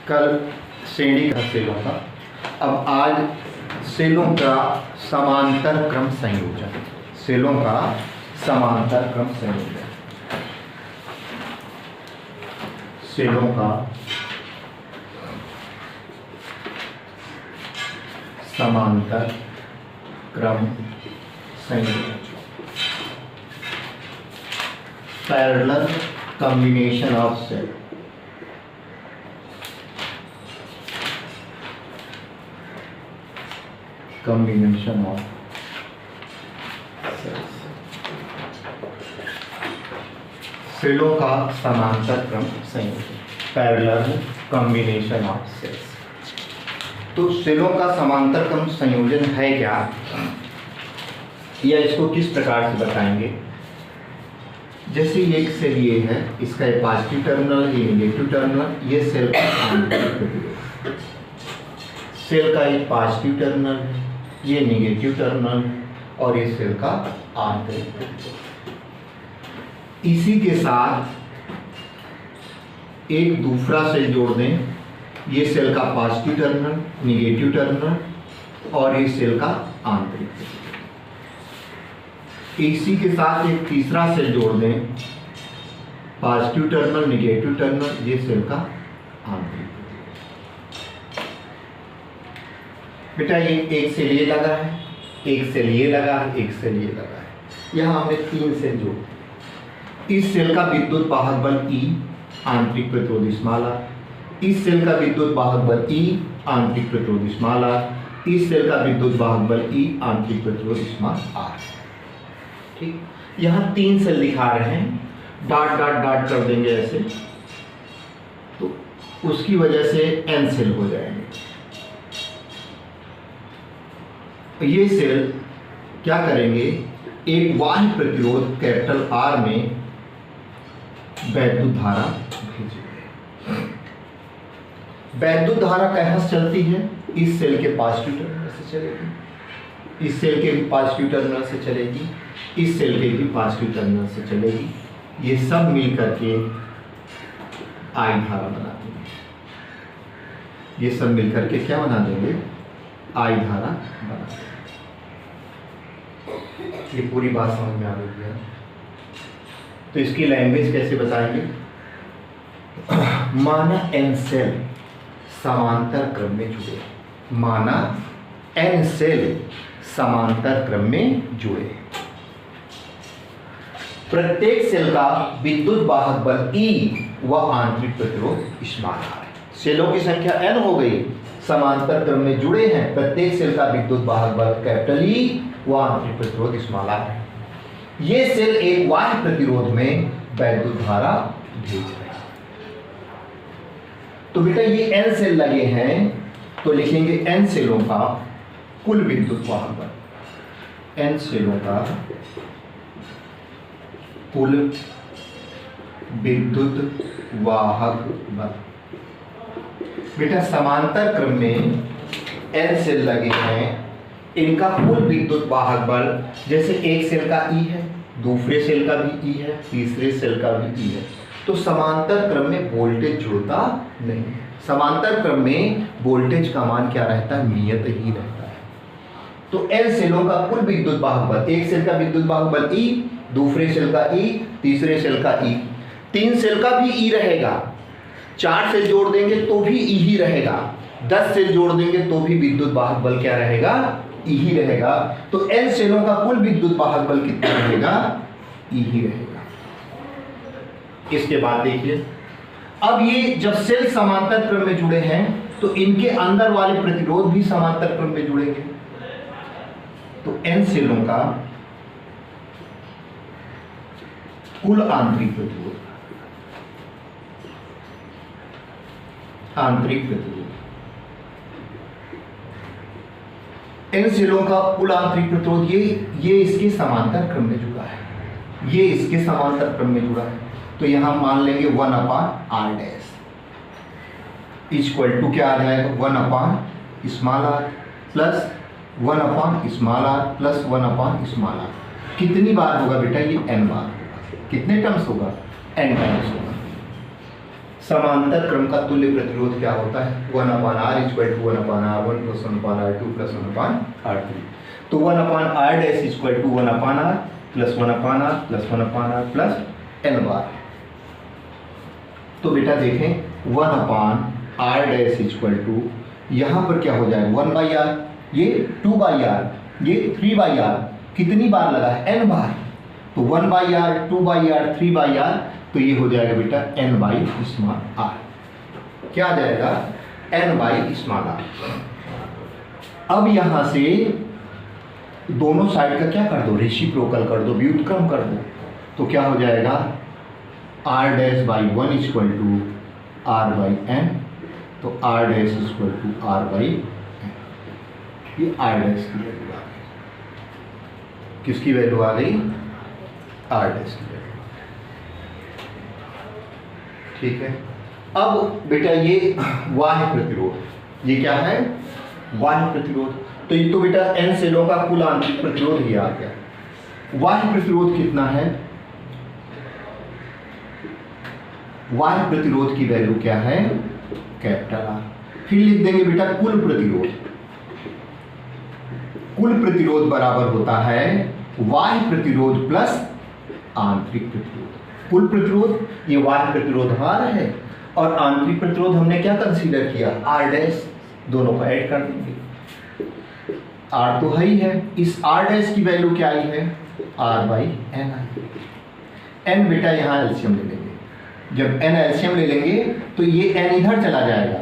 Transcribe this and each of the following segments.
कल श्रेणी का सेलों का, अब आज सेलों का समांतर क्रम संयोजन, सेलों का समांतर क्रम संयोजन, सेलों का समांतर क्रम संयोजन, parallel combination of cell, combination of cells, सेलों का समांतर क्रम संयोजन, पैरेलल कॉम्बिनेशन ऑफ सेल्स। तो सेलों का समांतर क्रम संयोजन है क्या, या इसको किस प्रकार से बताएंगे? जैसे एक सेल ये है, इसका ये पॉजिटिव टर्मिनल, ये नेगेटिव टर्मिनल, ये सेल का आंतरिक, सेल का एक पॉजिटिव टर्मिनल है, ये नेगेटिव टर्मिनल और ये सेल का आंतरिक। इसी के साथ एक दूसरा सेल जोड़ दें, ये सेल का पॉजिटिव टर्मिनल, नेगेटिव टर्मिनल और ये सेल का आंतरिक। इसी के साथ एक तीसरा सेल जोड़ दें, पॉजिटिव टर्मिनल, नेगेटिव टर्मिनल, ये सेल का आंतरिक। बेटा ये एक सेल ये लगा है, एक सेल ये लगा है, एक सेल ये लगा है, यहाँ हमने 3 सेल जोड़े। इस सेल का विद्युत वाहक बल E, आंतरिक प्रतिरोध स्मॉलर, इस सेल का विद्युत वाहक बल E, आंतरिक प्रतिरोध स्मॉलर, इस सेल का विद्युत वाहक बल E, आंतरिक प्रतिरोध स्मॉल r। ठीक, यहाँ 3 सेल दिखा रहे हैं, डॉट डॉट डॉट कर देंगे ऐसे, तो उसकी वजह से n सेल हो जाएंगे। ये सेल क्या करेंगे, एक बाह्य प्रतिरोध कैपिटल R में वैद्युत धारा भेजेंगे। वैद्युत धारा कहाँ से चलती है? इस सेल के पॉजिटिव टर्मिनल से चलेगी, इस सेल के भी पॉजिटिव टर्मिनल से चलेगी, इस सेल के भी पॉजिटिव टर्मिनल से चलेगी। ये सब मिल करके I धारा बना देंगे, ये सब मिल करके क्या बना देंगे? I धारा बना देंगे। ये पूरी बात समझ में आ गई है। तो इसकी लैंग्वेज कैसे बताएंगे? माना n सेल समांतर क्रम में जुड़े, माना n सेल समांतर क्रम में जुड़े, प्रत्येक सेल का विद्युत वाहक बल E व आंतरिक प्रतिरोध स्मॉल r। सेलों की संख्या n हो गई, समांतर क्रम में जुड़े हैं, प्रत्येक सेल का विद्युत वाहक बल कैपिटल E व आंतरिक प्रतिरोध स्मॉल r है। ये सेल एक बाह्य प्रतिरोध में वैद्युत धारा भेज रहे हैं। तो बेटा ये n सेल लगे हैं, तो लिखेंगे n सेलों का कुल विद्युत वाहक बल, n सेलों का कुल विद्युत वाहक बल। बेटा समांतर क्रम में n सेल लगे हैं, इनका कुल विद्युत वाहक बल, जैसे एक सेल का E है, दूसरे सेल का भी E है, तीसरे सेल का भी E है, तो समांतर क्रम में वोल्टेज जुड़ता नहीं। समांतर क्रम में वोल्टेज का मान क्या रहता है? नियत ही रहता है। तो n सेलों का कुल विद्युत वाहक बल, एक सेल का विद्युत वाहक बल E, दूसरे सेल का E, तीसरे सेल का E, 3 सेल का भी E रहेगा, 4 सेल जोड़ देंगे तो भी E ही रहेगा, 10 सेल जोड़ देंगे तो भी विद्युत वाहक बल क्या रहेगा? E ही रहेगा। तो n सेलों का कुल विद्युत वाहक बल कितना रहेगा? E ही रहेगा। इसके बाद देखिए, अब ये जब सेल समांतर क्रम में जुड़े हैं तो इनके अंदर वाले प्रतिरोध भी समांतर क्रम में जुड़ेंगे। तो n सेलों का कुल आंतरिक प्रतिरोध, आंतरिक प्रतिरोध, n सेलों का कुल आंतरिक प्रतिरोध, ये इसके समांतर क्रम में जुड़ा है, ये इसके समांतर क्रम में जुड़ा है। तो यहां मान लेंगे 1/r डैश इक्वल टू क्या आ जाएगा? 1/r plus 1/r plus 1/r। कितनी बार होगा बेटा? ये n बार होगा। कितने टर्म्स होगा? n टर्म्स होगा। समांतर क्रम का तुल्य प्रतिरोध क्या होता है? 1/r equal to 1/r1 plus 1/r2 plus 1/r3। तो 1/r dash equal to 1/r plus 1/r plus 1/r plus n बार। तो बेटा देखें 1/r डैश इक्वल टू, यहाँ पर क्या हो जाएगा 1/r, ये 2/r, ये 3/r, कितनी बार लगा है? n बार। तो 1/r 2/r 3/r, तो ये हो जाएगा बेटा n बाई स्मॉल r। क्या आ जाएगा? n by small r। अब यहां से दोनों साइड का क्या कर दो? रेसिप्रोकल कर दो, व्युत्क्रम कर दो। तो क्या हो जाएगा? r dash by 1 equal to r by n। तो r dash equal to r by n। ये r डैश की वैल्यू आ गई। किसकी वैल्यू आ गई? r डैश की वैल्यू। ठीक है। अब बेटा ये बाह्य प्रतिरोध, ये क्या है? बाह्य प्रतिरोध। तो ये तो बेटा n सेलों का कुल आंतरिक प्रतिरोध ही आ गया। बाह्य प्रतिरोध कितना है? बाह्य प्रतिरोध की वैल्यू क्या है? Capital R। फिर लिख देंगे बेटा कुल प्रतिरोध। कुल प्रतिरोध बराबर होता है बाह्य प्रतिरोध प्लस आंतरिक प्रतिरोध। कुल प्रतिरोध ये बाह्य प्रतिरोध हमारा है, और आंतरिक प्रतिरोध हमने क्या कंसीडर किया? R dash. दोनों को ऐड कर देंगे। R तो है ही है, इस R डैश की वैल्यू क्या आई है? R by n I. n बेटा यहाँ एलसीएम ले लेंगे। जब n एलसीएम ले लेंगे तो ये n इधर चला जाएगा,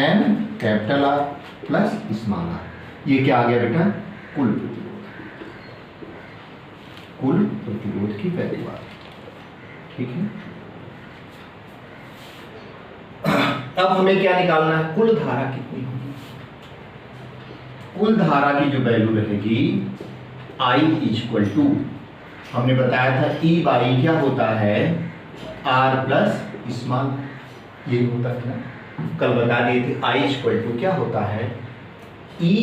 n capital R plus small r। ये क्या आ गया बेटा? कुल प्रतिरोध। कुल प्रतिरोध की वैल्यू आ गई। ठीक है। अब हमें क्या निकालना है? कुल धारा कितनी होगी? कुल धारा की जो वैल्यू रहेगी I इक्वल टू, हमने बताया था E बाई क्या होता है? R प्लस स्मॉल, ये होता है ना, कल बता दिए थे। I इक्वल टू क्या होता है? E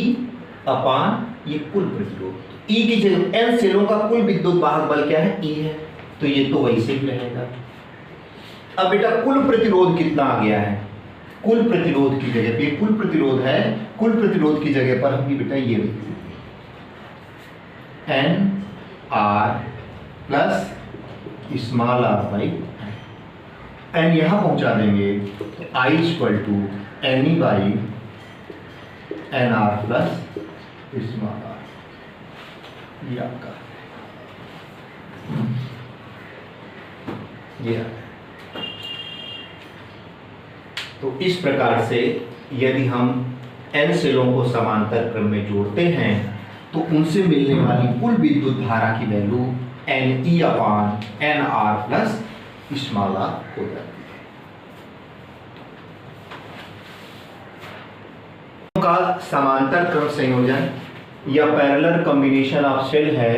अपान ये कुल प्रतिरोध। E की जगह n सेलों का कुल विद्युत वाहक बल क्या है? E है, तो ये तो वैसे ही रहेगा। अब बेटा कुल प्रतिरोध कितना आ गया है? कुल प्रतिरोध की जगह पे, कुल प्रतिरोध है, कुल प्रतिरोध की जगह पर हम बेटा ये लिख देंगे n r plus small r by n। यहां पहुंचा देंगे तो I equal to n E by n r plus small r। ये आपका ये। तो इस प्रकार से यदि हम n सेलों को समांतर क्रम में जोड़ते हैं तो उनसे मिलने वाली कुल विद्युत धारा की वैल्यू n e अपान n r plus small r हो जाती है। का समांतर क्रम संयोजन या पैरेलल कॉम्बिनेशन ऑफ सेल है,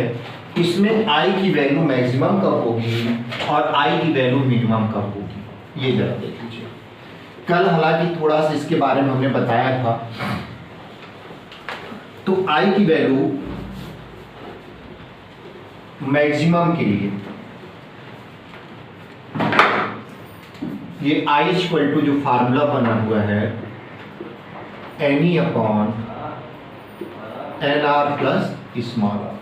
इसमें I की वैल्यू मैक्सिमम कब होगी और I की वैल्यू मिनिमम कब होगी? ये जरा देख लीजिए। कल हालांकि थोड़ा सा इसके बारे में हमने बताया था। तो I की वैल्यू मैक्सिमम के लिए ये I इक्वल टू जो फार्मूला बना हुआ है n e upon n r plus small r।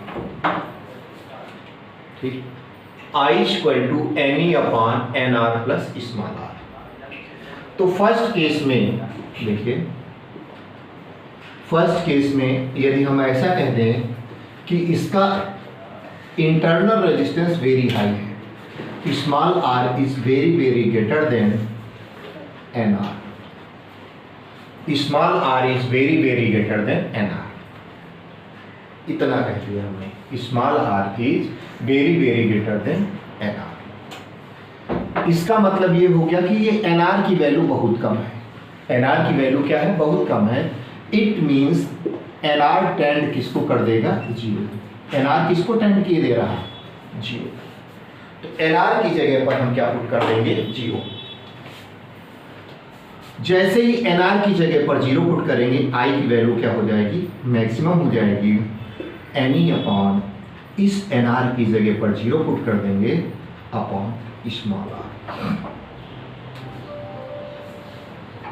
ठीक, I equal to n e upon n r plus small r। तो फर्स्ट केस में देखिए, फर्स्ट केस में यदि हम ऐसा कह दें कि इसका इंटरनल रेजिस्टेंस वेरी हाई है, small r is very very greater than N R. Small r is very very greater than N R. इतना कह दिया हमने, small r is very very greater than N R. इसका मतलब ये हो गया कि ये एन आर की वैल्यू बहुत कम है। एन आर की वैल्यू क्या है? बहुत कम है। It means N R tend किसको कर देगा? जीरो। एन आर किसको टेंड किए दे रहा है? जीरो। तो एन आर की जगह पर हम क्या पुट कर देंगे? जीरो। जैसे ही एन आर की जगह पर जीरो पुट करेंगे, आई की वैल्यू क्या हो जाएगी? मैक्सिमम हो जाएगी। एन ई अपॉन इस एन आर की जगह पर जीरो पुट कर देंगे अपॉन स्मॉल आर।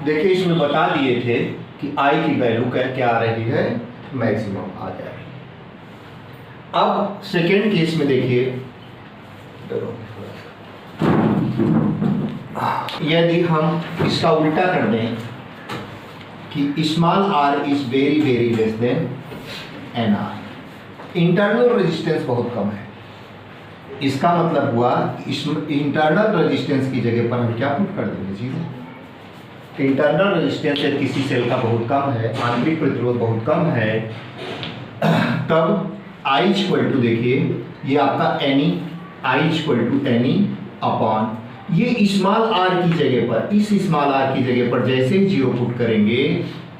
देखिए इसमें बता दिए थे कि आई की वैल्यू क्या आ रही है, मैक्सिमम आ जाएगी। अब सेकेंड केस में देखिए, यदि हम इसका उल्टा कर दें कि small R is very very less than N R, internal resistance बहुत कम है, इसका मतलब हुआ इंटरनल रेजिस्टेंस की जगह पर हम क्या पुट कर देंगे चीज़, इंटरनल रेजिस्टेंस यदि किसी सेल का बहुत कम है, आंतरिक प्रतिरोध बहुत कम है, तब I इक्वल टू देखिए ये आपका N E, I equal to N E upon ये स्मॉल आर की जगह पर, इस स्मॉल आर की जगह पर जैसे ही जीरो पुट करेंगे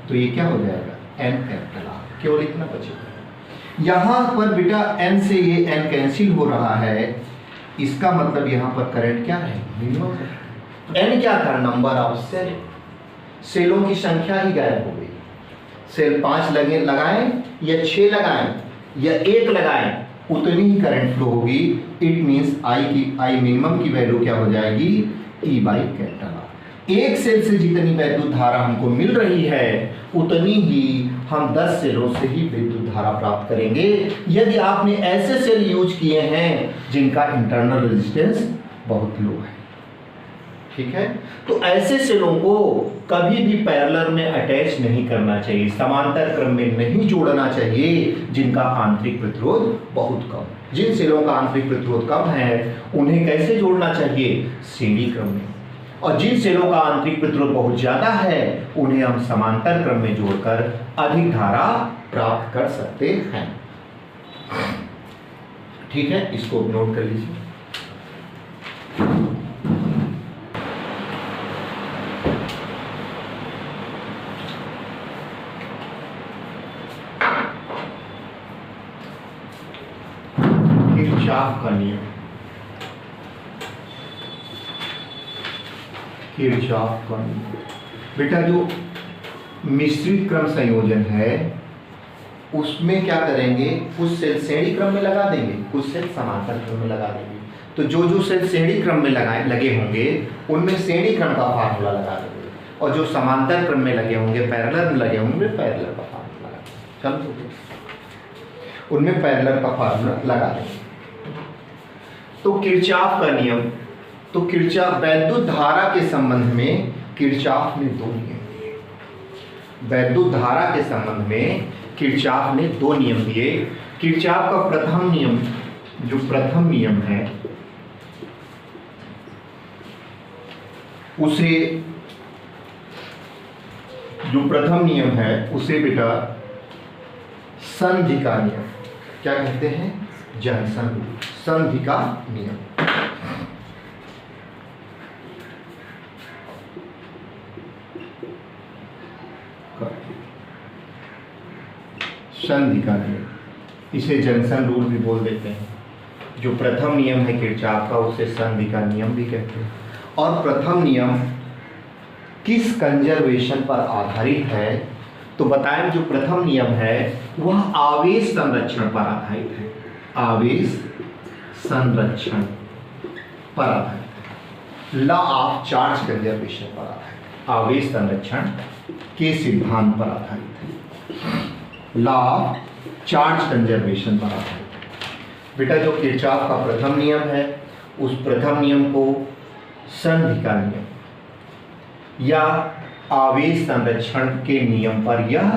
तो ये क्या हो जाएगा, एन कैपिटल आर, केवल इतना बचेगा। यहाँ पर बेटा एन से ये एन कैंसिल हो रहा है, इसका मतलब यहाँ पर करंट क्या है, मिनिमम है। एन क्या था, नंबर ऑफ सेल, सेलों की संख्या ही गायब हो गई। सेल 5 लगाएं या 6 लगाएं या 1 लगाएं, उतनी ही करंट फ्लो होगी। इट मींस आई मिनिमम की वैल्यू क्या हो जाएगी, ई बाई कैपिटल आर। एक सेल से जितनी विद्युत धारा हमको मिल रही है उतनी ही हम 10 सेलों से ही विद्युत धारा प्राप्त करेंगे। यदि आपने ऐसे सेल यूज किए हैं जिनका इंटरनल रेजिस्टेंस बहुत लो है, ठीक है, तो ऐसे सेलों को कभी भी पैरेलल में अटैच नहीं करना चाहिए, समांतर क्रम में नहीं जोड़ना चाहिए जिनका आंतरिक प्रतिरोध बहुत कम। जिन सेलों का आंतरिक प्रतिरोध कम है उन्हें कैसे जोड़ना चाहिए, श्रेणी क्रम में, और जिन सेलों का आंतरिक प्रतिरोध बहुत ज्यादा है उन्हें हम समांतर क्रम में जोड़कर अधिक धारा प्राप्त कर सकते हैं। ठीक है, इसको नोट कर लीजिए। किरचॉफ का नियम, किरचॉफ का नियम बेटा, जो मिश्रित क्रम संयोजन है उसमें क्या करेंगे, कुछ सेल श्रेणी क्रम में लगा देंगे, कुछ सेल समांतर क्रम में लगा देंगे। तो जो सेल श्रेणी क्रम में लगे होंगे उनमें श्रेणी क्रम का फार्मूला लगा देंगे, और जो समांतर क्रम में लगे होंगे, पैरेलल में लगे होंगे, पैरेलल का फार्मूला लगा देंगे। चलो उनमें पैरेलल का फार्मूला लगा देंगे। तो किरचॉफ का नियम, तो किरचॉफ वैद्युत धारा के संबंध में किरचॉफ ने 2 नियम दिए। वैद्युत धारा के संबंध में किरचॉफ ने 2 नियम दिए। किरचॉफ का प्रथम नियम, जो प्रथम नियम है उसे, जो प्रथम नियम है उसे बेटा संधि का नियम क्या कहते हैं, जंक्शन रूल, संधि का नियम। संधि का नियम, इसे जंक्शन रूल भी बोल देते हैं। जो प्रथम नियम है किरचॉफ का उसे संधि का नियम भी कहते हैं। और प्रथम नियम किस कंजर्वेशन पर आधारित है, तो बताएं जो प्रथम नियम है वह आवेश संरक्षण पर आधारित है, आवेश संरक्षण पर आधारित है, लॉ ऑफ चार्ज कंजर्वेशन पर आधारित, आवेश संरक्षण के सिद्धांत पर आधारित है, लॉ ऑफ चार्ज कंजर्वेशन पर आधारित। बेटा जो किरचॉफ का प्रथम नियम है उस प्रथम नियम को संधि का नियम या आवेश संरक्षण के नियम पर यह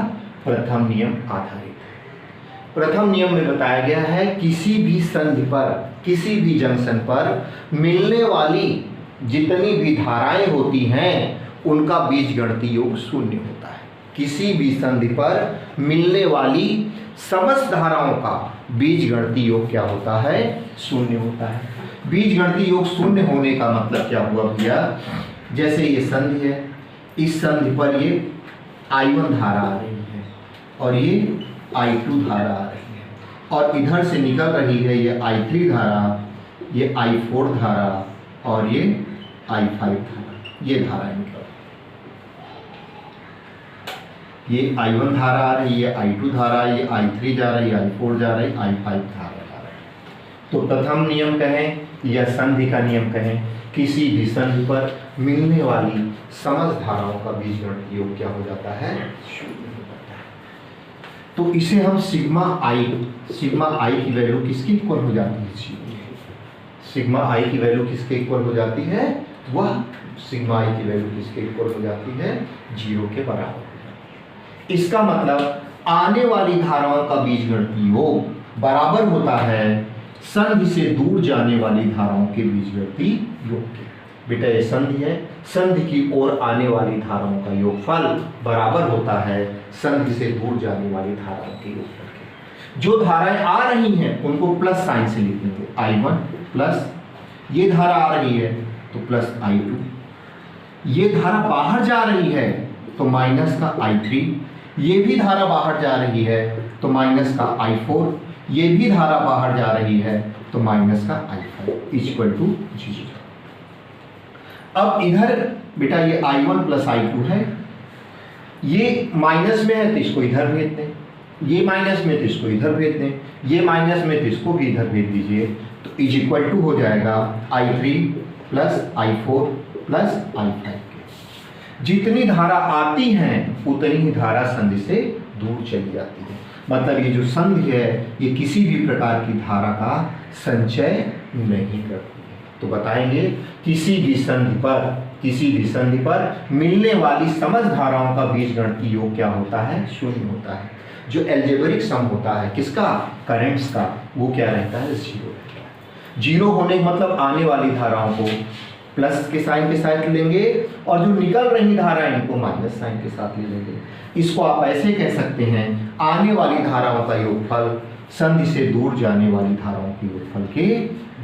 प्रथम नियम आधारित है। प्रथम नियम में बताया गया है किसी भी संधि पर, किसी भी जंक्शन पर मिलने वाली जितनी भी धाराएं होती हैं उनका बीजगणितीय योग 0 होता है। किसी भी संधि पर मिलने वाली समस्त धाराओं का बीजगणितीय योग क्या होता है, 0 होता है। बीजगणितीय योग 0 होने का मतलब क्या हुआ भैया, जैसे ये संधि है, इस संधि पर ये I1 धारा आ रही है और ये I2 धारा आ रही है, और इधर से निकल रही है ये I3 धारा, ये I4 धारा और ये I5 धारा, ये धाराएं निकल, ये I1 धारा आ रही है, I2 धारा, ये I3 जा रही है, I4 जा रही है, I5 धारा जा रही है। तो प्रथम नियम कहें या संधि का नियम कहें, किसी भी संधि पर मिलने वाली समस्त धाराओं का बीजगणितीय योग क्या हो जाता है, शून्य हो जाता है। तो इसे हम सिग्मा आई की वैल्यू किसकी इक्वल हो जाती है, सिग्मा आई की वैल्यू किसके इक्वल हो जाती है, वह सिग्मा आई की वैल्यू किसके इक्वल हो जाती है, 0 के बराबर हो जाती है। इसका मतलब आने वाली धाराओं का बीजगणितीय योग बराबर होता है संधि से दूर जाने वाली धाराओं के बीजगणितीय योग के। बेटा ये संधि है, संधि की ओर आने वाली धाराओं का योगफल बराबर होता है संधि से दूर जाने वाली धाराओं के योगफल के। जो धाराएं आ रही हैं उनको प्लस साइन से लिख लेंगे, I1 प्लस ये धारा आ रही है तो प्लस I2, ये धारा बाहर जा रही है तो माइनस का I3, ये भी धारा बाहर जा रही है तो माइनस का I4, ये भी धारा बाहर जा रही है तो माइनस का I5 इक्वल टू 0। अब इधर बेटा ये I1 प्लस I2 है, ये माइनस में है तो इसको इधर भेज दें, ये माइनस में तो इसको इधर भेज दें, ये माइनस में तो इसको भी इधर भेज दीजिए, तो इज इक्वल टू हो जाएगा I3 plus I4 plus I5। जितनी धारा आती हैं उतनी ही धारा संधि से दूर चली जाती है। मतलब ये जो संधि है ये किसी भी प्रकार की धारा का संचय नहीं करती है। तो बताएंगे किसी भी संधि पर मिलने वाली समस्त धाराओं का बीजगणितीय योग क्या होता है, शून्य होता है। जो एल्जेब्रिक सम होता है किसका, करंट्स का, वो क्या रहता है, 0 रहता है। 0 होने का मतलब आने वाली धाराओं को प्लस के साइन के साथ लेंगे और जो निकल रही धारा इनको माइनस साइन के साथ ले लेंगे। इसको आप ऐसे कह सकते हैं आने वाली धाराओं का योगफल संधि से दूर जाने वाली धाराओं के योगफल के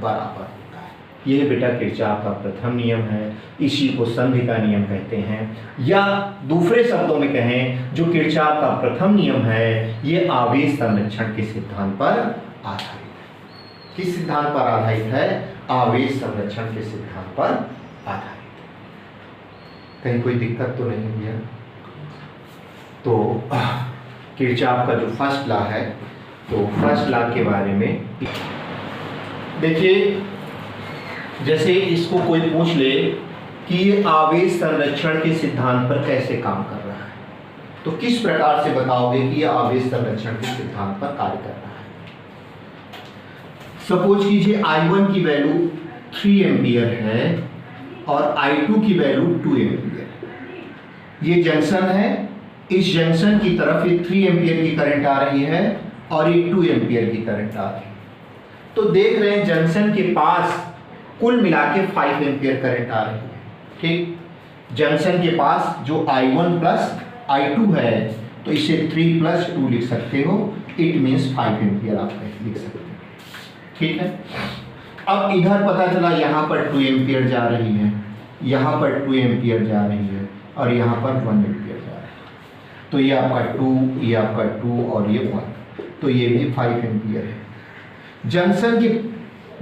बराबर होता है। यह बेटा किरचॉफ का प्रथम नियम है, इसी को संधि का नियम कहते हैं, या दूसरे शब्दों में कहें जो किरचॉफ का प्रथम नियम है ये आवेश संरक्षण के सिद्धांत पर आधारित है। किस सिद्धांत पर आधारित है, आवेश संरक्षण के सिद्धांत पर आधारित है। कहीं कोई दिक्कत तो नहीं हुई है। तो किरचॉफ का जो फर्स्ट लॉ है तो फर्स्ट लॉ के बारे में देखिए, जैसे इसको कोई पूछ ले कि ये आवेश संरक्षण के सिद्धांत पर कैसे काम कर रहा है, तो किस प्रकार से बताओगे कि यह आवेश संरक्षण के सिद्धांत पर कार्य कर रहा है। सपोज कीजिए I1 की वैल्यू 3 एम्पियर है और I2 की वैल्यू 2 एम्पियर। ये जंक्शन है, इस जंक्शन की तरफ ये 3 एम्पियर की करंट आ रही है और ये 2 एम्पियर की करंट आ रही है। तो देख रहे हैं जंक्शन के पास कुल मिला के 5 एम्पियर करंट आ रही है। ठीक, जंक्शन के पास जो I1 प्लस I2 है तो इसे 3 प्लस 2 लिख सकते हो, इट मीन्स 5 एम्पियर आप लिख सकते हो। ठीक है, अब इधर पता चला यहाँ पर 2 एम्पियर जा रही है, यहाँ पर 2 एम्पियर जा रही है और यहाँ पर 1 एम्पियर जा रहा है। तो ये आपका 2, ये आपका 2 और ये 1, तो ये भी 5 एम्पियर है।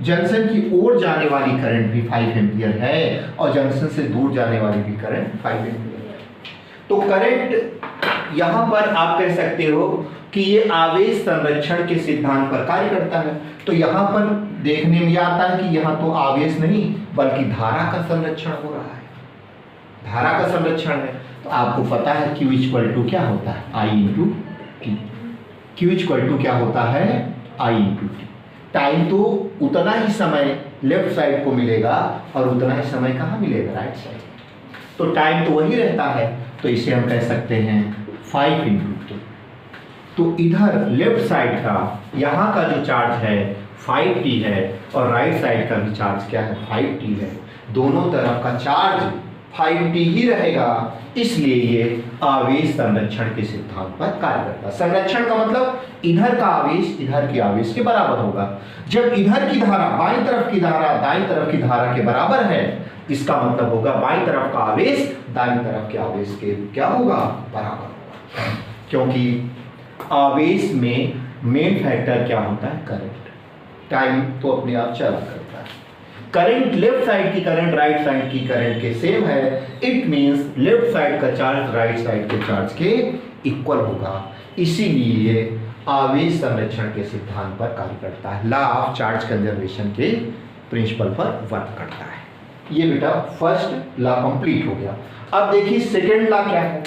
जंक्शन की ओर जाने वाली करंट भी 5 एम्पियर है और जंक्शन से दूर जाने वाली भी करंट 5 एम्पियर है। तो करंट यहाँ पर आप कह सकते हो कि ये आवेश संरक्षण के सिद्धांत पर कार्य करता है। तो यहाँ पर देखने में आता है कि यहाँ तो आवेश नहीं बल्कि धारा का संरक्षण हो रहा है, धारा का संरक्षण है। तो आपको पता है Q इक्वल टू क्या होता है, I into T. Q equal to क्या होता है, I इंटू टी। टाइम तो उतना ही समय लेफ्ट साइड को मिलेगा और उतना ही समय कहाँ मिलेगा, राइट साइड। तो टाइम तो वही रहता है, तो इसे हम कह सकते हैं 5 इंटू टी। तो इधर लेफ्ट साइड का यहाँ का जो चार्ज है 5t है और राइट साइड का भी चार्ज क्या है, 5t है। दोनों तरफ का चार्ज 5t ही रहेगा, इसलिए ये आवेश संरक्षण के सिद्धांत पर कार्य करता है। संरक्षण का मतलब इधर का आवेश इधर के आवेश के बराबर होगा। जब इधर की धारा बाईं तरफ की धारा दाईं तरफ की धारा के बराबर है, इसका मतलब होगा बाईं तरफ का आवेश दाईं तरफ के आवेश के क्या होगा, बराबर होगा। क्योंकि आवेश में मेन फैक्टर क्या होता है, करंट। टाइम तो अपने आप चला करता है। करंट लेफ्ट साइड की करंट राइट साइड की करंट के सेम है, इट मींस लेफ्ट साइड का चार्ज राइट साइड के चार्ज के इक्वल होगा। इसीलिए आवेश संरक्षण के सिद्धांत पर कार्य करता है, लॉ ऑफ चार्ज कंजर्वेशन के प्रिंसिपल पर वर्क करता है। ये बेटा फर्स्ट लॉ कंप्लीट हो गया। अब देखिए सेकेंड लॉ क्या है।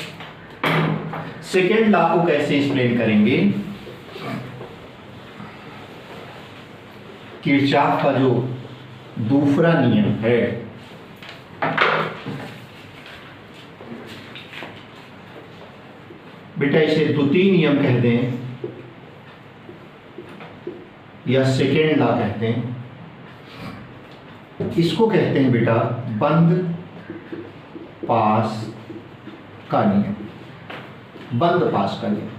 सेकेंड लॉ को कैसे एक्सप्लेन करेंगे। किरचॉफ का जो दूसरा नियम है, बेटा इसे द्वितीय नियम कहते हैं या सेकेंड लॉ कहते हैं। इसको कहते हैं बेटा बंद पास का नियम। बंद पास का नियम,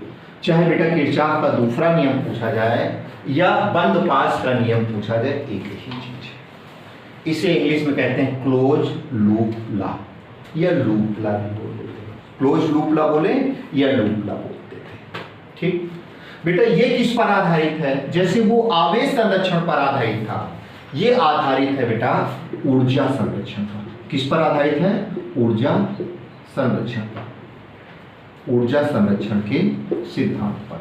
चाहे बेटा किरचॉफ का दूसरा नियम पूछा जाए या बंद पास का नियम पूछा जाए, एक ही चीज है। इसे इंग्लिश में कहते हैं क्लोज लूप लॉ या लूप लॉ भी बोल देते हैं। क्लोज लूप लॉ बोले या लूप लॉ बोलते हैं। ठीक बेटा, ये किस पर आधारित है? जैसे वो आवेश संरक्षण पर आधारित था, ये आधारित है बेटा ऊर्जा संरक्षण पर। किस पर आधारित है? ऊर्जा संरक्षण पर, ऊर्जा संरक्षण के सिद्धांत पर।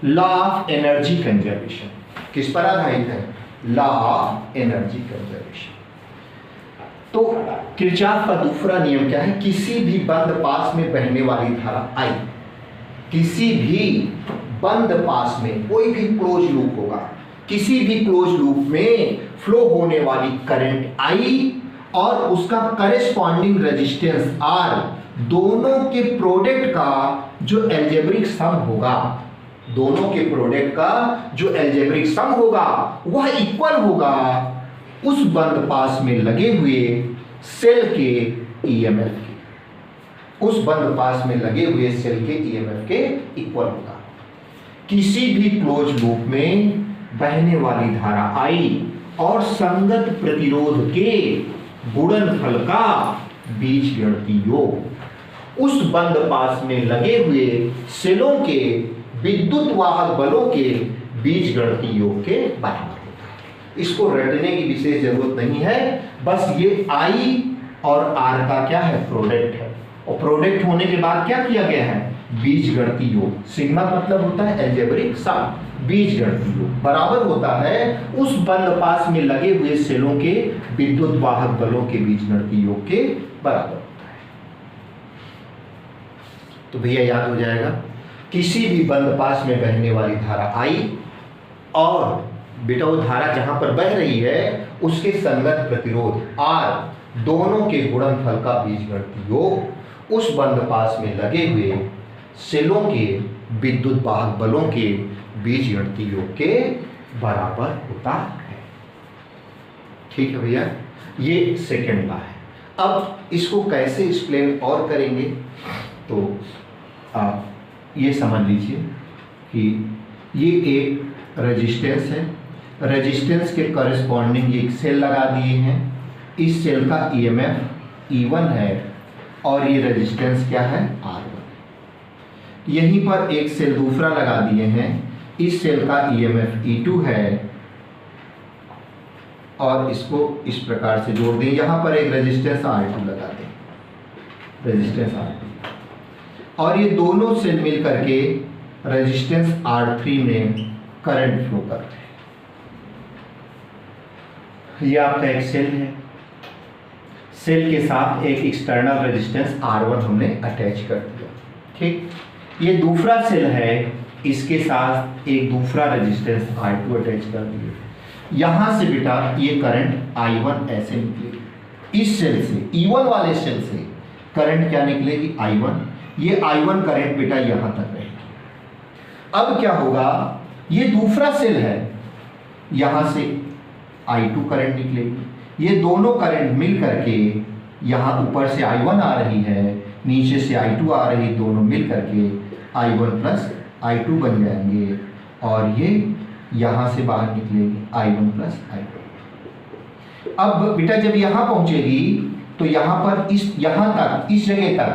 लॉ ऑफ एनर्जी कंजर्वेशन किस पर आधारित है? Law of energy conservation. तो किरचॉफ का दूसरा नियम क्या है? किसी भी बंद पास में बहने वाली धारा आई, किसी भी बंद पास में, कोई भी क्लोज लूप होगा, किसी भी क्लोज लूप में फ्लो होने वाली करंट आई और उसका करेस्पॉन्डिंग रेजिस्टेंस आर, दोनों के प्रोडक्ट का जो एल्जेब्रिक सम होगा, दोनों के प्रोडक्ट का जो एल्जेब्रिक सम होगा वह इक्वल होगा उस बंद पास में लगे हुए सेल के ईएमएफ के। उस बंद पास में लगे हुए सेल के ईएमएफ के इक्वल होगा। किसी भी क्लोज लूप में बहने वाली धारा आई और संगत प्रतिरोध के गुणनफल का बीजगणितीय योग उस बंद पास में लगे हुए सेलों के विद्युत वाहक बलों के बीजगणितीय योग के बराबर होता है। इसको रटने की विशेष जरूरत नहीं है, बस ये आई और आर का क्या है? प्रोडक्ट है। और प्रोडक्ट होने के बाद क्या किया गया है? बीजगणितीय योग। सिग्मा मतलब होता है एल्जेब्रिक सम, बीजगणितीय योग बराबर होता है उस बंद पास में लगे हुए सेलों के विद्युत वाहक बलों के बीजगणितीय योग के बराबर होता है। तो भैया याद हो जाएगा, किसी भी बंद पास में बहने वाली धारा आई और बेटा वो धारा जहां पर बह रही है उसके संगत प्रतिरोध आर, दोनों के गुणनफल का बीजगणितीय योग उस बंद पास में लगे हुए सेलों के विद्युत वाहक बलों के बीजगणितीय योग के बराबर होता है। ठीक है भैया, ये सेकेंड लॉ है। अब इसको कैसे एक्सप्लेन और करेंगे, तो आप ये समझ लीजिए कि ये एक रेजिस्टेंस है, रेजिस्टेंस के कॉरेस्पॉन्डिंग एक सेल लगा दिए हैं। इस सेल का ईएमएफ E1 है और ये रेजिस्टेंस क्या है? R1। यहीं पर एक सेल दूसरा लगा दिए हैं, इस सेल का ईएमएफ E2 है और इसको इस प्रकार से जोड़ दें। यहां पर एक रेजिस्टेंस R2 लगा दें, रेजिस्टेंस R2, और ये दोनों सेल मिल करके रेजिस्टेंस R3 में करंट फ्लो करते हैं। ये आपका एक सेल है, सेल के साथ एक एक्सटर्नल रेजिस्टेंस R1 हमने अटैच कर दिया। ठीक, ये दूसरा सेल है, इसके साथ एक दूसरा रेजिस्टेंस R2 अटैच कर दिया। यहां से बेटा ये करंट I1 ऐसे निकलेगी, इस सेल से E1 वाले सेल से करंट क्या निकलेगी? I1। ये I1 करंट बेटा यहां तक रहेगी। अब क्या होगा, ये दूसरा सेल है, यहां से I2 करंट निकलेगी। ये दोनों करंट मिल करके यहां ऊपर से I1 आ रही है, नीचे से I2 आ रही, दोनों मिल करके I1 प्लस I2 बन जाएंगे और ये यहां से बाहर निकलेगी I1 प्लस I2। अब बेटा जब यहां पहुंचेगी तो यहां पर यहां तक, इस जगह तक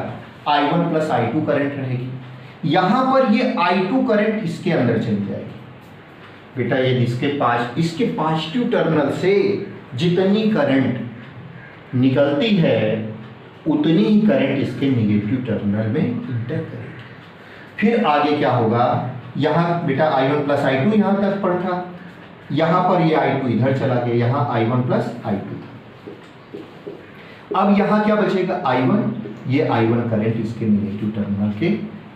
I1 प्लस I2 करंट रहेगी। यहां पर ये I2 करंट इसके अंदर चली जाएगी। बेटा ये इसके पॉजिटिव टर्मिनल से जितनी करंट निकलती है उतनी ही करंट इसके नेगेटिव टर्मिनल में इंटर करेगी। फिर आगे क्या होगा, यहाँ बेटा I1 प्लस I2 यहाँ तक पढ़ था, यहां पर ये I2 इधर चला गया, यहां I1 प्लस I2 था। अब यहां क्या बचेगा, I1, ये I1 करंट इसके नेगेटिव टर्मिनल के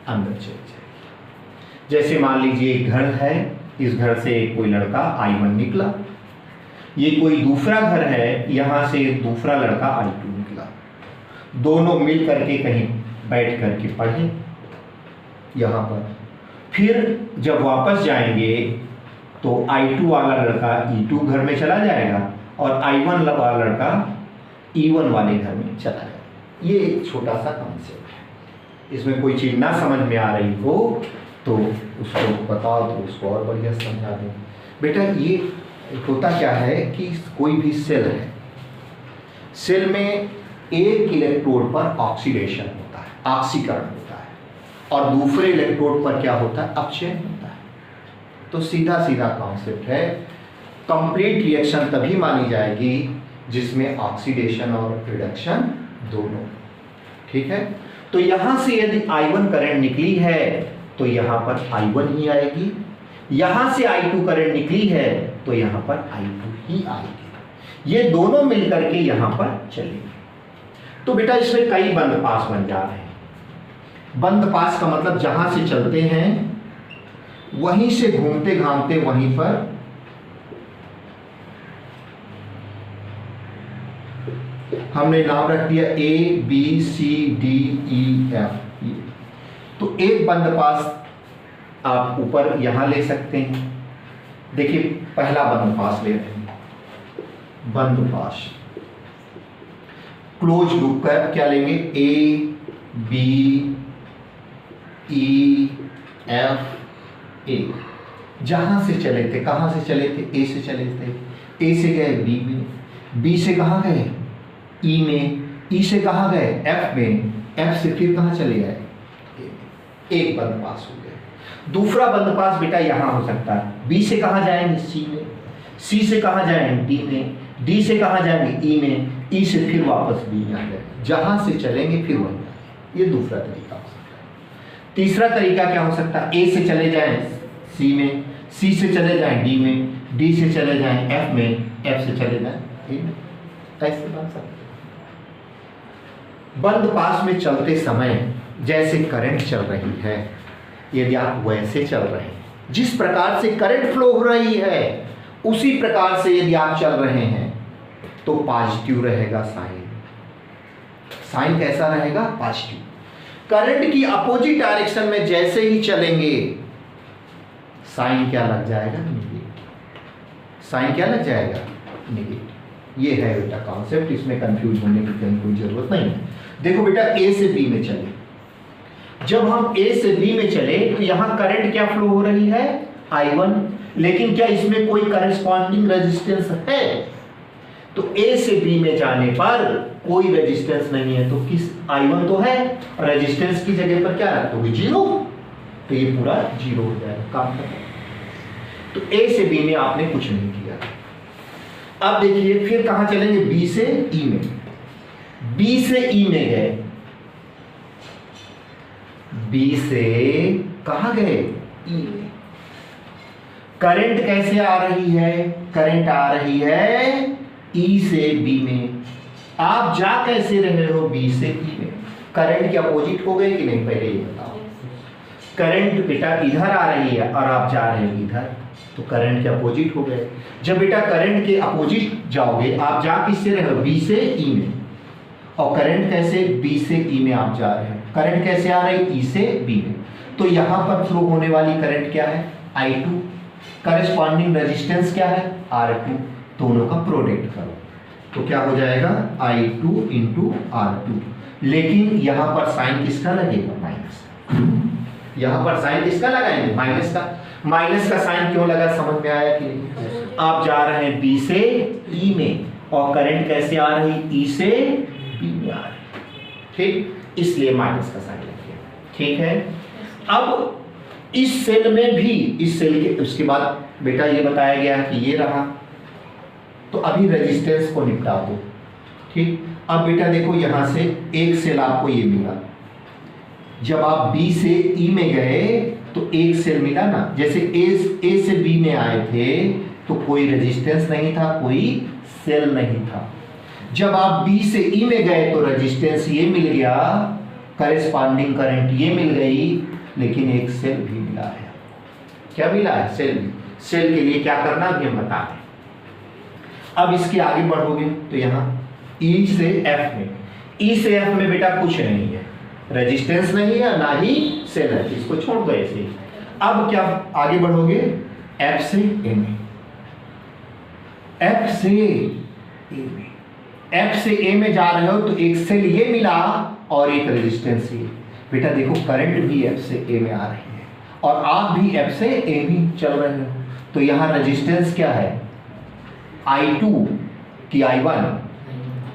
अंदर चल जाएगा। जैसे मान लीजिए एक घर है, इस घर से कोई लड़का I1 निकला, ये कोई दूसरा घर है, यहां से एक दूसरा लड़का I2 निकला, दोनों मिल करके कहीं बैठ करके पढ़े यहां पर, फिर जब वापस जाएंगे तो I2 वाला लड़का E2 घर में चला जाएगा और I1 वाला लड़का E1 वाले घर में चला जाएगा। ये एक छोटा सा कॉन्सेप्ट है, इसमें कोई चीज ना समझ में आ रही हो तो उसको बताओ तो उसको और बढ़िया समझा दें। बेटा ये होता क्या है कि कोई भी सेल है, सेल में एक इलेक्ट्रोड पर ऑक्सीडेशन होता है, ऑक्सीकरण होता है, और दूसरे इलेक्ट्रोड पर क्या होता है, अपचयन होता है। तो सीधा सीधा कॉन्सेप्ट है, कंप्लीट रिएक्शन तभी मानी जाएगी जिसमें ऑक्सीडेशन और रिडक्शन दोनों, ठीक है। तो यहां से यदि I1 करंट निकली है तो यहां पर I1 ही आएगी, यहां से I2 करंट निकली है तो यहां पर I2 ही आएगी, ये दोनों मिलकर के यहां पर चलेंगे। तो बेटा इसमें कई बंद पास बन जा रहे हैं। बंद पास का मतलब जहां से चलते हैं वहीं से घूमते घामते वहीं पर हमने नाम रख दिया ABCDEF। तो एक बंद पास आप ऊपर यहां ले सकते हैं। देखिए पहला बंद पास ले रहे हैं, बंद पास क्लोज लूप का क्या लेंगे, ABEFA। जहां से चले थे, कहां से चले थे, ए से चले थे, ए से गए बी में, बी से कहां गए ई में, ई से कहां गए एफ में, एफ से फिर कहां चले गए, एक बंद पास हो गया। दूसरा बंद पास बेटा यहां हो सकता है, बी से कहां जाएंगे सी में, सी से कहां जाएंगे डी में, डी से कहां जाएंगे ई में, ई से फिर वापस बी आ जाए, जहां से चलेंगे फिर वहीं। ये दूसरा तरीका हो सकता है। तीसरा तरीका क्या हो सकता है, ए से चले जाएं सी में, सी से चले जाएं डी में, डी से चले जाएं एफ में, एफ से चले जाएं ए में। ऐसे बन सकते हैं। बंद पास में चलते समय जैसे करंट चल रही है, यदि आप वैसे चल रहे हैं, जिस प्रकार से करंट फ्लो हो रही है उसी प्रकार से यदि आप चल रहे हैं तो पॉजिटिव रहेगा साइन। साइन कैसा रहेगा, पॉजिटिव। करंट की अपोजिट डायरेक्शन में जैसे ही चलेंगे साइन क्या लग जाएगा, नेगेटिव। साइन क्या लग जाएगा, नेगेटिव। ये है बेटा कॉन्सेप्ट, इसमें कंफ्यूज होने की कहीं कोई जरूरत नहीं है। देखो बेटा ए से बी में चले, जब हम ए से बी में चले तो यहां करंट क्या फ्लो हो रही है, I1, लेकिन क्या इसमें कोई करस्पॉन्डिंग रेजिस्टेंस है, तो ए से बी में जाने पर कोई रेजिस्टेंस नहीं है, तो किस I1 तो है, रेजिस्टेंस की जगह पर क्या रखोगे, जीरो, तो ये पूरा जीरो हो जाएगा, काम खत्म। तो ए से बी में आपने कुछ नहीं किया। अब देखिए फिर कहां चलेंगे, बी से ई में, बी से ई में गए, बी से कहां गए, ई में। करंट कैसे आ रही है, करंट आ रही है ई से बी में। आप जा कैसे रहे हो, बी से ई में। करंट के अपोजिट हो गए कि नहीं, पहले ये बताओ। करंट बेटा इधर आ रही है और आप जा रहे हो इधर, तो करंट के अपोजिट हो गए। जब बेटा करंट के अपोजिट जाओगे, आप जा किससे रहे हो, बी से ई में, और करंट कैसे, बी से ई में आप जा रहे हो। करंट कैसे आ रही है, ई से बी में, तो यहां पर फ्लो होने वाली करंट क्या है, I2। करस्पॉन्डिंग रेजिस्टेंस क्या है, R2। दोनों का प्रोडक्ट करो तो क्या हो जाएगा, I2 इंटू R2। लेकिन यहां पर साइन किसका लगेगा, माइनस। यहां पर साइन किसका लगाएंगे, माइनस का। माइनस का साइन क्यों लगा, समझ में आया कि नहीं। आप जा रहे हैं बी से ई में और करंट कैसे आ रही, ई से बी में आ रही, ठीक, इसलिए माइनस का साइन लग गया, ठीक है। अब इस सेल में भी, इस सेल के उसके बाद बेटा ये बताया गया कि ये रहा, तो अभी रेजिस्टेंस को निपटा दो, ठीक। अब बेटा देखो यहां से एक सेल आपको ये मिला, जब आप बी से ई में गए तो एक सेल मिला ना, जैसे ए से बी में आए थे तो कोई रेजिस्टेंस नहीं था, कोई सेल नहीं था। जब आप बी से ई में गए तो रेजिस्टेंस ये मिल गया, करेस्पॉन्डिंग करंट ये मिल गई, लेकिन एक सेल भी मिला है। क्या मिला है? सेल भी। सेल के लिए क्या करना अभी हम बता दें। अब इसके आगे बढ़ोगे तो यहाँ ई से एफ में, ई से एफ में बेटा कुछ नहीं है, रेजिस्टेंस नहीं है ना ही सेल है, इसको छोड़ दो ऐसे ही। अब क्या आगे बढ़ोगे? एफ से ए में, एफ से ए में, एफ से ए में जा रहे हो तो एक सेल ये मिला और एक रेजिस्टेंस ये। बेटा देखो करंट भी एफ से ए में आ रही है और आप भी एफ से ए में चल रहे हो, तो यहाँ रेजिस्टेंस क्या है? I2 की I1,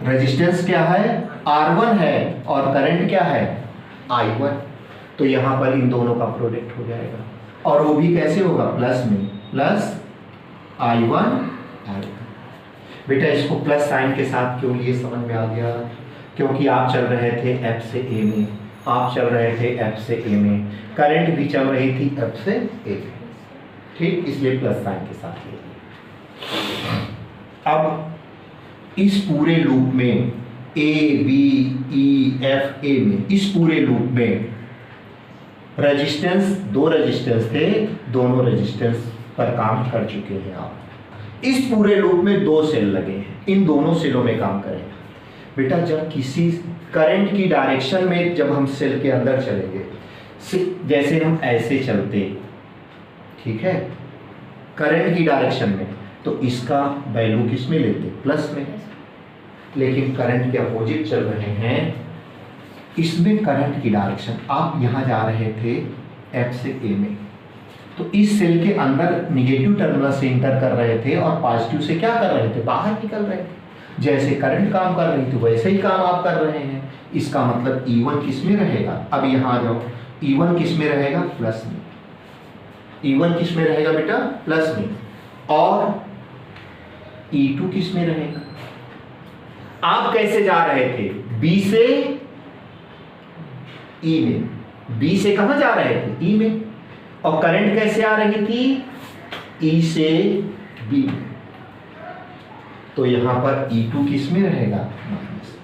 रेजिस्टेंस क्या है? R1 है और करंट क्या है? I1। तो यहाँ पर इन दोनों का प्रोडक्ट हो जाएगा और वो भी कैसे होगा? प्लस में, प्लस I1 R1। बेटा इसको प्लस साइन के साथ क्यों लिए समझ में आ गया? क्योंकि आप चल रहे थे F से A में, आप चल रहे थे F से A में, करंट भी चल रही थी F से A में, ठीक, इसलिए प्लस साइन के साथ लिए। अब इस पूरे लूप में A B E F A में, इस पूरे लूप में रेजिस्टेंस, दो रेजिस्टेंस थे, दोनों रेजिस्टेंस पर काम कर चुके हैं आप। इस पूरे लूप में दो सेल लगे हैं, इन दोनों सेलों में काम करेगा। बेटा जब किसी करंट की डायरेक्शन में जब हम सेल के अंदर चलेंगे, जैसे हम ऐसे चलते, ठीक है, करंट की डायरेक्शन में, तो इसका वैल्यू किस में लेते? प्लस में। लेकिन करंट के अपोजिट चल रहे हैं, इसमें करंट की डायरेक्शन, आप यहाँ जा रहे थे F से A में, तो इस सेल के अंदर निगेटिव टर्मिनल से इंटर कर रहे थे और पॉजिटिव से क्या कर रहे थे? बाहर निकल रहे थे। जैसे करंट काम कर रही थी वैसे ही काम आप कर रहे हैं। इसका मतलब E1 किस में रहेगा? अब यहाँ आ जाओ, E1 किस में रहेगा? प्लस में। E1 किस में रहेगा बेटा? प्लस में। और E2 किस में रहेगा? आप कैसे जा रहे थे? B से E में, B से कहां जा रहे थे? E में। और करंट कैसे आ रही थी? E से B में। तो यहां पर E2 किस में रहेगा? माइनस।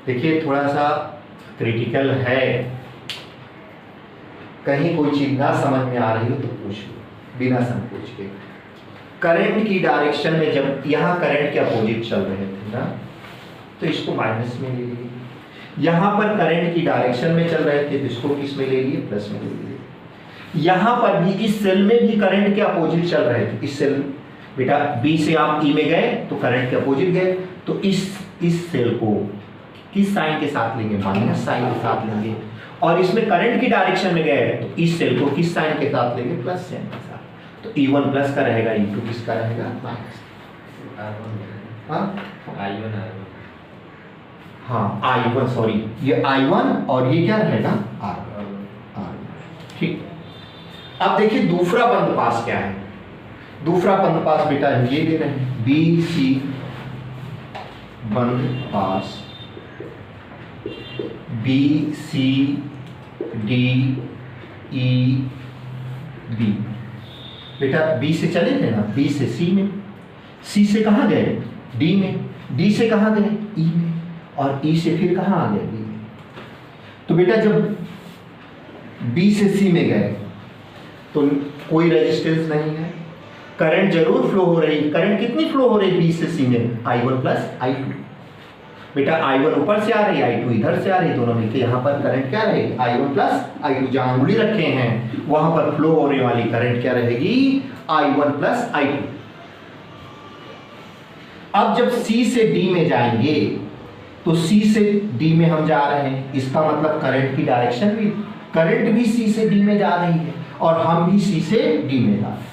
देखिए थोड़ा सा क्रिटिकल है, कहीं कोई चीज ना समझ में आ रही हो तो पूछ लो बिना संकोच के। करंट की डायरेक्शन में जब यहाँ करंट के अपोजिट चल रहे थे ना, तो इसको माइनस में ले लिए। यहाँ पर करंट की डायरेक्शन में चल रहे थे तो इसको किस में ले लिए? प्लस में ले लिए। यहाँ पर भी इस सेल में भी करंट के अपोजिट चल रहे थे। इस सेल बेटा बी से आप ई में गए तो करंट के अपोजिट गए, तो इस सेल को किस साइन के साथ लेंगे? माइनस साइन के साथ लेंगे। और इसमें करंट की डायरेक्शन में गए तो इस सेल को किस साइन के साथ लेंगे? प्लस साइन के साथ। तो E1 प्लस का रहेगा, E2 किसका रहेगा? माइनस। हाँ I1, सॉरी ये I1 और ये क्या रहेगा? R1। ठीक। अब देखिए दूसरा बंद पास क्या है? दूसरा बंद पास बेटा ये दे रहे हैं, BC बंद पास, BC D E B। बेटा B से चले थे ना, B से C में, C से कहाँ गए? D में, D से कहाँ गए? E में, और E से फिर कहाँ आ गए? B में। तो बेटा जब B से C में गए तो कोई रेजिस्टेंस नहीं है, करंट जरूर फ्लो हो रही। करंट कितनी फ्लो हो रही B से C में? I1 plus I2। बेटा I1 ऊपर से आ रही, I2 इधर से आ रही, दोनों मिलकर यहाँ पर करंट क्या रहेगी? I1 plus I2। जहाँ उंगली रखे हैं वहां पर फ्लो होने वाली करंट क्या रहेगी? I1 plus I2। अब जब C से D में जाएंगे तो C से D में हम जा रहे हैं, इसका मतलब करंट की डायरेक्शन भी, करंट भी C से D में जा रही है और हम भी C से D में जा रहे हैं।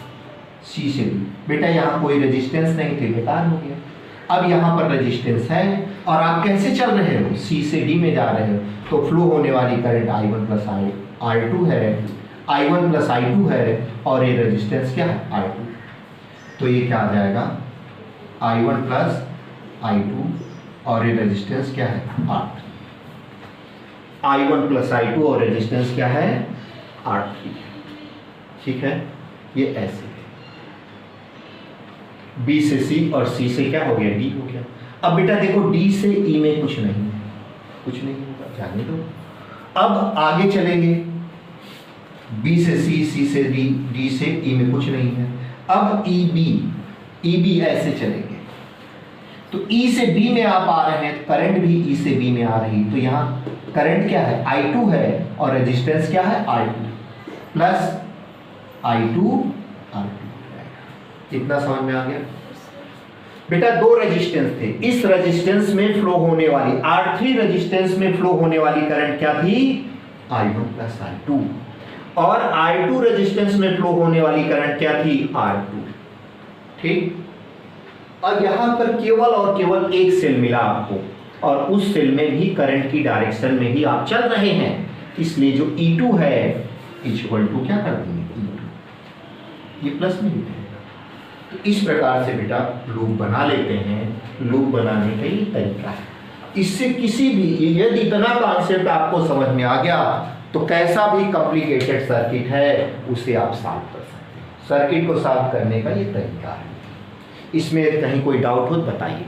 C से D बेटा यहाँ कोई रेजिस्टेंस नहीं थे, बेकार हो गया। अब यहाँ पर रेजिस्टेंस है और आप कैसे चल रहे हो? C से D में जा रहे हो, तो फ्लो होने वाली करंट I1 प्लस I2 है, I1 प्लस I2 है, और ये रेजिस्टेंस क्या है? I2। तो ये क्या आ जाएगा? I1 प्लस I2 और ये रेजिस्टेंस क्या है? R3। I1 प्लस I2 और रेजिस्टेंस क्या है? R3। ठीक है, ये ऐसे, बी से सी और सी से क्या हो गया, डी हो गया। अब बेटा देखो डी से ई में कुछ नहीं है, कुछ नहीं होगा, जाने दो। अब आगे चलेंगे, बी से सी, सी से डी, डी से ई में कुछ नहीं है। अब ई बी ऐसे चलेंगे, तो ई से बी में आप आ रहे हैं, करंट भी ई से बी में आ रही, तो यहाँ करंट क्या है, I2 है, और रेजिस्टेंस क्या है, R2 प्लस I2 R2। इतना समझ में आ गया बेटा। दो रेजिस्टेंस थे, इस रेजिस्टेंस में फ्लो होने वाली, R3 रेजिस्टेंस में फ्लो होने वाली करंट क्या थी, I1 प्लस I2, और I2 रेजिस्टेंस में फ्लो होने वाली करंट क्या थी, R2। ठीक, अब यहां पर केवल और केवल एक सेल मिला आपको, और उस सेल में भी करंट की डायरेक्शन में ही आप चल रहे हैं, इसलिए जो E2 है इक्वल टू क्या कर देंगे, E2, ये प्लस में लिखेंगे। तो इस प्रकार से बेटा लूप बना लेते हैं। लूप बनाने का ये तरीका है। इससे किसी भी, यदि इतना कॉन्सेप्ट आपको समझ में आ गया तो कैसा भी कॉम्प्लिकेटेड सर्किट है उसे आप सॉल्व कर सकते हैं। सर्किट को सॉल्व करने का ये तरीका है। इसमें कहीं कोई डाउट हो बताइए।